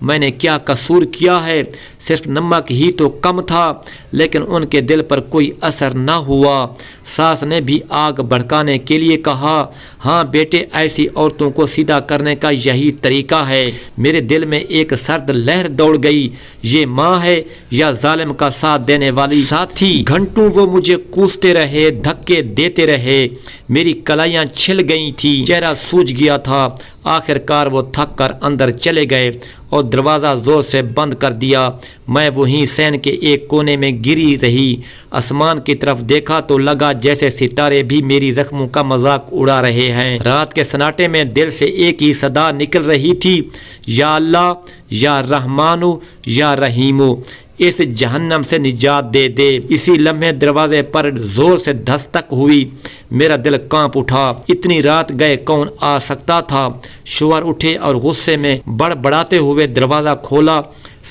میں نے کیا قصور کیا ہے؟ صرف نمک ہی تو کم تھا، لیکن ان کے دل پر کوئی اثر نہ ہوا۔ ساس نے بھی آگ بھڑکانے کے لیے کہا، ہاں بیٹے، ایسی عورتوں کو سیدھا کرنے کا یہی طریقہ ہے۔ میرے دل میں ایک سرد لہر دوڑ گئی، یہ ماں ہے یا ظالم کا ساتھ دینے والی ساتھی؟ گھنٹوں وہ مجھے کوستے رہے، دھکے دیتے رہے، میری کلائیاں چھل گئی تھی، چہرہ سوج گیا تھا۔ آخر کار وہ تھک کر اندر چلے گئے اور دروازہ زور سے بند کر دیا۔ میں وہیں سین کے ایک کونے میں گری رہی، آسمان کی طرف دیکھا تو لگا جیسے ستارے بھی میری زخموں کا مذاق اڑا رہے ہیں۔ رات کے سناٹے میں دل سے ایک ہی صدا نکل رہی تھی، یا اللہ، یا رحمانو، یا رحیمو، اس جہنم سے نجات دے دے۔ اسی لمحے دروازے پر زور سے دھستک ہوئی، میرا دل کانپ اٹھا۔ اتنی رات گئے کون آ سکتا تھا؟ شوہر اٹھے اور غصے میں بڑبڑاتے ہوئے دروازہ کھولا۔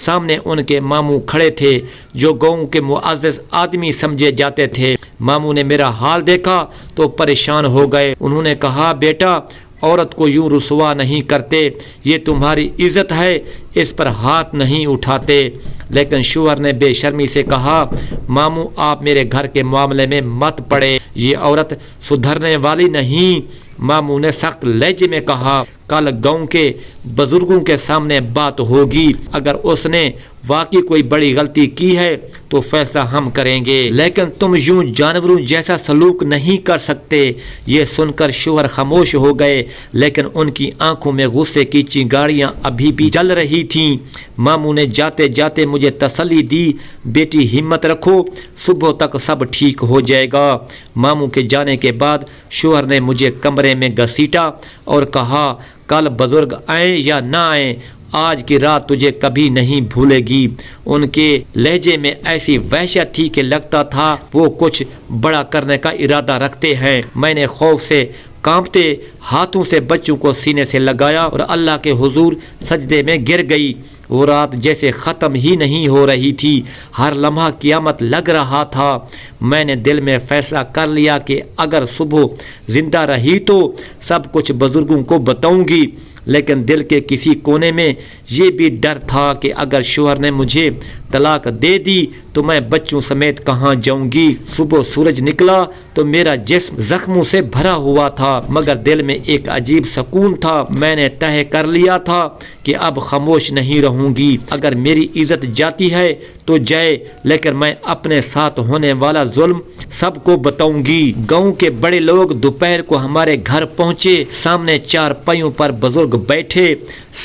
سامنے ان کے ماموں کھڑے تھے جو گاؤں کے معزز آدمی سمجھے جاتے تھے۔ ماموں نے میرا حال دیکھا تو پریشان ہو گئے۔ انہوں نے کہا، بیٹا، عورت کو یوں رسوا نہیں کرتے، یہ تمہاری عزت ہے، اس پر ہاتھ نہیں اٹھاتے۔ لیکن شوہر نے بے شرمی سے کہا، ماموں آپ میرے گھر کے معاملے میں مت پڑے، یہ عورت سدھرنے والی نہیں۔ ماموں نے سخت لہجے میں کہا، کل گاؤں کے بزرگوں کے سامنے بات ہوگی، اگر اس نے واقعی کوئی بڑی غلطی کی ہے تو فیصلہ ہم کریں گے، لیکن تم یوں جانوروں جیسا سلوک نہیں کر سکتے۔ یہ سن کر شوہر خاموش ہو گئے، لیکن ان کی آنکھوں میں غصے کی چنگاریاں ابھی بھی جل رہی تھیں۔ ماموں نے جاتے جاتے مجھے تسلی دی، بیٹی ہمت رکھو، صبح تک سب ٹھیک ہو جائے گا۔ ماموں کے جانے کے بعد شوہر نے مجھے کمرے میں گھسیٹا اور کہا، کل بزرگ آئیں یا نہ آئیں، آج کی رات تجھے کبھی نہیں بھولے گی۔ ان کے لہجے میں ایسی وحشت تھی کہ لگتا تھا وہ کچھ بڑا کرنے کا ارادہ رکھتے ہیں۔ میں نے خوف سے کانپتے ہاتھوں سے بچوں کو سینے سے لگایا اور اللہ کے حضور سجدے میں گر گئی۔ وہ رات جیسے ختم ہی نہیں ہو رہی تھی، ہر لمحہ قیامت لگ رہا تھا۔ میں نے دل میں فیصلہ کر لیا کہ اگر صبح زندہ رہی تو سب کچھ بزرگوں کو بتاؤں گی، لیکن دل کے کسی کونے میں یہ بھی ڈر تھا کہ اگر شوہر نے مجھے طلاق دے دی تو میں بچوں سمیت کہاں جاؤں گی۔ صبح سورج نکلا تو میرا جسم زخموں سے بھرا ہوا تھا، مگر دل میں ایک عجیب سکون تھا۔ میں نے طے کر لیا تھا کہ اب خاموش نہیں رہوں گی، اگر میری عزت جاتی ہے تو جائے، لیکن میں اپنے ساتھ ہونے والا ظلم سب کو بتاؤں گی۔ گاؤں کے بڑے لوگ دوپہر کو ہمارے گھر پہنچے، سامنے چار پائیوں پر بزرگ بیٹھے،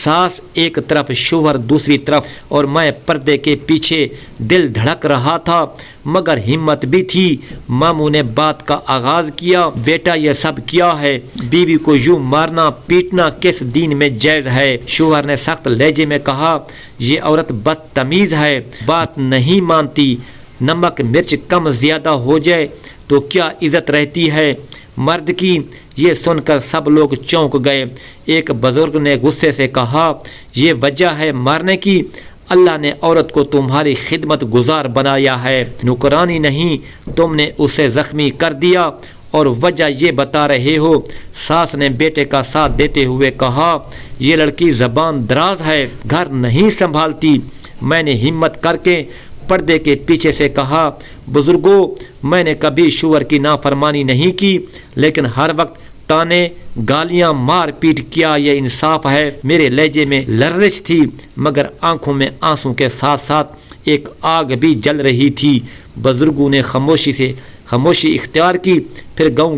ساس ایک طرف، شوہر دوسری طرف، اور میں پردے کے پیچھے۔ دل دھڑک رہا تھا مگر ہمت بھی تھی۔ ماموں نے بات کا آغاز کیا، بیٹا یہ سب کیا ہے؟ بیوی کو یوں مارنا پیٹنا کس دین میں جائز ہے؟ شوہر نے سخت لہجے میں کہا، یہ عورت بدتمیز ہے، بات نہیں مانتی، نمک مرچ کم زیادہ ہو جائے تو کیا عزت رہتی ہے مرد کی؟ یہ سن کر سب لوگ چونک گئے۔ ایک بزرگ نے غصے سے کہا، یہ وجہ ہے مارنے کی؟ اللہ نے عورت کو تمہاری خدمت گزار بنایا ہے، نوکرانی نہیں، تم نے اسے زخمی کر دیا اور وجہ یہ بتا رہے ہو؟ ساس نے بیٹے کا ساتھ دیتے ہوئے کہا، یہ لڑکی زبان دراز ہے، گھر نہیں سنبھالتی۔ میں نے ہمت کر کے پردے کے پیچھے سے کہا، بزرگوں، میں نے کبھی شوہر کی نافرمانی نہیں کی، لیکن ہر وقت تانے گالیاں مار پیٹ کیا یہ انصاف ہے؟ میرے لہجے میں لرزش تھی مگر آنکھوں میں آنسوں کے ساتھ ساتھ ایک آگ بھی جل رہی تھی۔ بزرگوں نے خاموشی اختیار کی، پھر گاؤں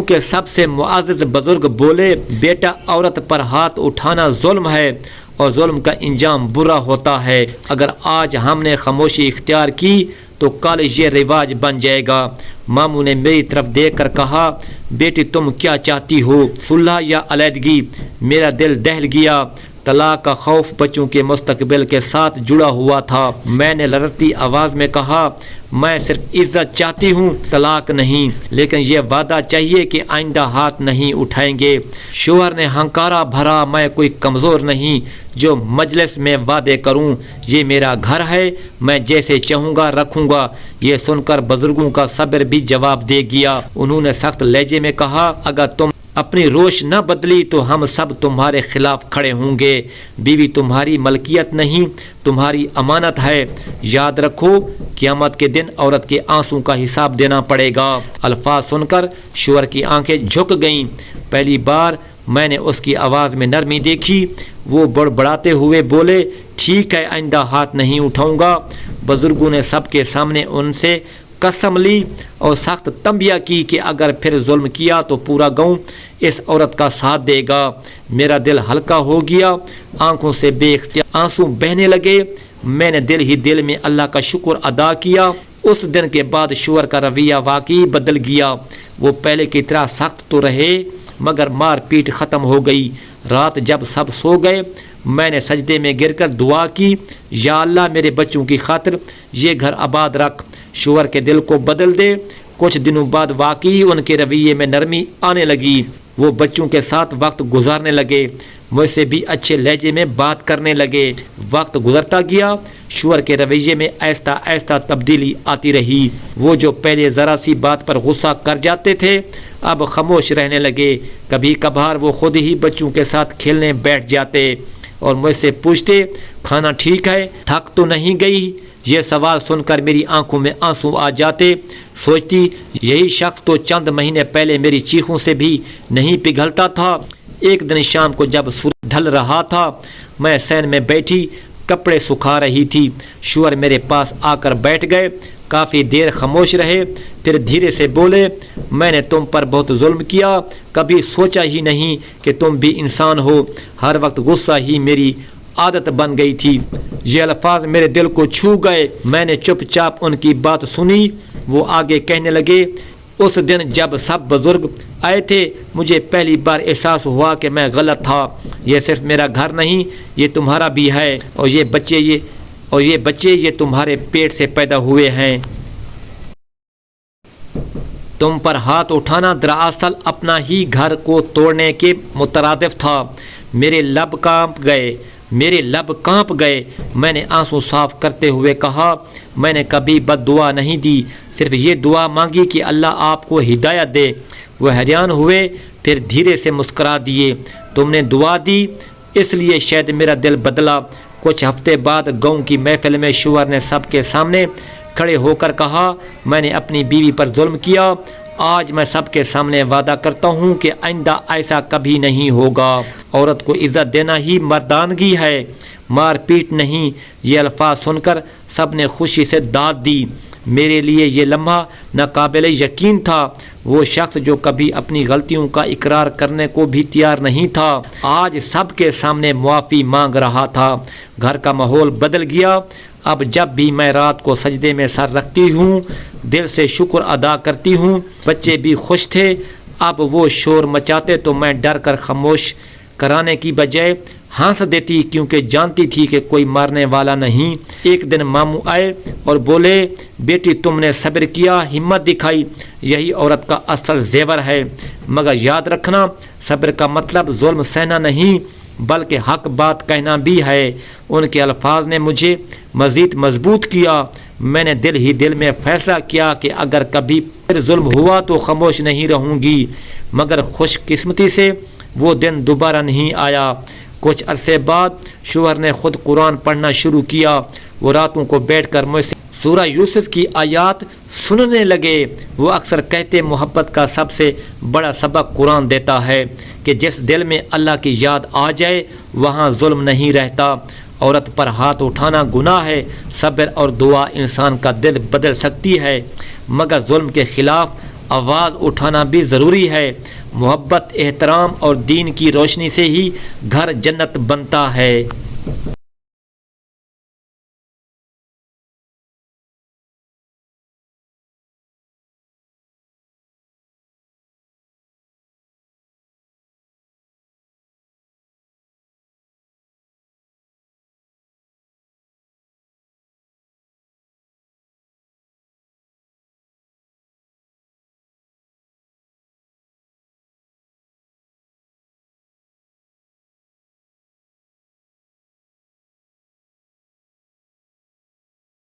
کے سب سے معزز بزرگ بولے، بیٹا عورت پر ہاتھ اٹھانا ظلم ہے اور ظلم کا انجام برا ہوتا ہے۔ اگر آج ہم نے خاموشی اختیار کی تو کل یہ رواج بن جائے گا۔ ماموں نے میری طرف دیکھ کر کہا، بیٹی تم کیا چاہتی ہو، صلح یا علیحدگی؟ میرا دل دہل گیا، طلاق کا خوف بچوں کے مستقبل کے ساتھ جڑا ہوا تھا۔ میں نے لرزتی آواز میں کہا، میں صرف عزت چاہتی ہوں، طلاق نہیں، لیکن یہ وعدہ چاہیے کہ آئندہ ہاتھ نہیں اٹھائیں گے۔ شوہر نے ہنکارا بھرا، میں کوئی کمزور نہیں جو مجلس میں وعدے کروں، یہ میرا گھر ہے، میں جیسے چاہوں گا رکھوں گا۔ یہ سن کر بزرگوں کا صبر بھی جواب دے گیا۔ انہوں نے سخت لہجے میں کہا، اگر تم اپنی روش نہ بدلی تو ہم سب تمہارے خلاف کھڑے ہوں گے۔ بیوی تمہاری ملکیت نہیں، تمہاری امانت ہے۔ یاد رکھو قیامت کے دن عورت کے آنسوں کا حساب دینا پڑے گا۔ الفاظ سن کر شوہر کی آنکھیں جھک گئیں۔ پہلی بار میں نے اس کی آواز میں نرمی دیکھی۔ وہ بڑبڑاتے ہوئے بولے، ٹھیک ہے، آئندہ ہاتھ نہیں اٹھاؤں گا۔ بزرگوں نے سب کے سامنے ان سے قسم لی اور سخت تنبیہ کی کہ اگر پھر ظلم کیا تو پورا گاؤں اس عورت کا ساتھ دے گا۔ میرا دل ہلکا ہو گیا، آنکھوں سے بے اختیار آنسو بہنے لگے۔ میں نے دل ہی دل میں اللہ کا شکر ادا کیا۔ اس دن کے بعد شوہر کا رویہ واقعی بدل گیا۔ وہ پہلے کی طرح سخت تو رہے مگر مار پیٹ ختم ہو گئی۔ رات جب سب سو گئے میں نے سجدے میں گر کر دعا کی، یا اللہ میرے بچوں کی خاطر یہ گھر آباد رکھ، شوہر کے دل کو بدل دے۔ کچھ دنوں بعد واقعی ان کے رویے میں نرمی آنے لگی۔ وہ بچوں کے ساتھ وقت گزارنے لگے، مجھ سے بھی اچھے لہجے میں بات کرنے لگے۔ وقت گزرتا گیا، شوہر کے رویے میں آہستہ آہستہ تبدیلی آتی رہی۔ وہ جو پہلے ذرا سی بات پر غصہ کر جاتے تھے اب خاموش رہنے لگے۔ کبھی کبھار وہ خود ہی بچوں کے ساتھ کھیلنے بیٹھ جاتے اور مجھ سے پوچھتے، کھانا ٹھیک ہے، تھک تو نہیں گئی؟ یہ سوال سن کر میری آنکھوں میں آنسو آ جاتے۔ سوچتی یہی شخص تو چند مہینے پہلے میری چیخوں سے بھی نہیں پگھلتا تھا۔ ایک دن شام کو جب سورج ڈھل رہا تھا میں سین میں بیٹھی کپڑے سکھا رہی تھی۔ شوہر میرے پاس آ کر بیٹھ گئے، کافی دیر خاموش رہے، پھر دھیرے سے بولے، میں نے تم پر بہت ظلم کیا، کبھی سوچا ہی نہیں کہ تم بھی انسان ہو، ہر وقت غصہ ہی میری عادت بن گئی تھی۔ یہ الفاظ میرے دل کو چھو گئے۔ میں نے چپ چاپ ان کی بات سنی۔ وہ آگے کہنے لگے، اس دن جب سب بزرگ آئے تھے مجھے پہلی بار احساس ہوا کہ میں غلط تھا۔ یہ صرف میرا گھر نہیں، یہ تمہارا بھی ہے، اور یہ بچے یہ تمہارے پیٹ سے پیدا ہوئے ہیں۔ تم پر ہاتھ اٹھانا دراصل اپنا ہی گھر کو توڑنے کے مترادف تھا۔ میرے لب کانپ گئے۔ میں نے آنسو صاف کرتے ہوئے کہا، میں نے کبھی بد دعا نہیں دی، صرف یہ دعا مانگی کہ اللہ آپ کو ہدایت دے۔ وہ حیران ہوئے، پھر دھیرے سے مسکرا دیے، تم نے دعا دی اس لیے شاید میرا دل بدلا۔ کچھ ہفتے بعد گاؤں کی محفل میں شوہر نے سب کے سامنے کھڑے ہو کر کہا، میں نے اپنی بیوی پر ظلم کیا، آج میں سب کے سامنے وعدہ کرتا ہوں کہ آئندہ ایسا کبھی نہیں ہوگا۔ عورت کو عزت دینا ہی مردانگی ہے، مار پیٹ نہیں۔ یہ الفاظ سن کر سب نے خوشی سے داد دی۔ میرے لیے یہ لمحہ ناقابل یقین تھا۔ وہ شخص جو کبھی اپنی غلطیوں کا اقرار کرنے کو بھی تیار نہیں تھا آج سب کے سامنے معافی مانگ رہا تھا۔ گھر کا ماحول بدل گیا۔ اب جب بھی میں رات کو سجدے میں سر رکھتی ہوں دل سے شکر ادا کرتی ہوں۔ بچے بھی خوش تھے۔ اب وہ شور مچاتے تو میں ڈر کر خاموش کرانے کی بجائے ہنس دیتی کیونکہ جانتی تھی کہ کوئی مارنے والا نہیں۔ ایک دن ماموں آئے اور بولے، بیٹی تم نے صبر کیا، ہمت دکھائی، یہی عورت کا اصل زیور ہے، مگر یاد رکھنا صبر کا مطلب ظلم سہنا نہیں بلکہ حق بات کہنا بھی ہے۔ ان کے الفاظ نے مجھے مزید مضبوط کیا۔ میں نے دل ہی دل میں فیصلہ کیا کہ اگر کبھی پھر ظلم ہوا تو خاموش نہیں رہوں گی، مگر خوش قسمتی سے وہ دن دوبارہ نہیں آیا۔ کچھ عرصے بعد شوہر نے خود قرآن پڑھنا شروع کیا۔ وہ راتوں کو بیٹھ کر مجھ سے سورہ یوسف کی آیات سننے لگے۔ وہ اکثر کہتے محبت کا سب سے بڑا سبق قرآن دیتا ہے کہ جس دل میں اللہ کی یاد آ جائے وہاں ظلم نہیں رہتا۔ عورت پر ہاتھ اٹھانا گناہ ہے، صبر اور دعا انسان کا دل بدل سکتی ہے، مگر ظلم کے خلاف آواز اٹھانا بھی ضروری ہے۔ محبت، احترام اور دین کی روشنی سے ہی گھر جنت بنتا ہے۔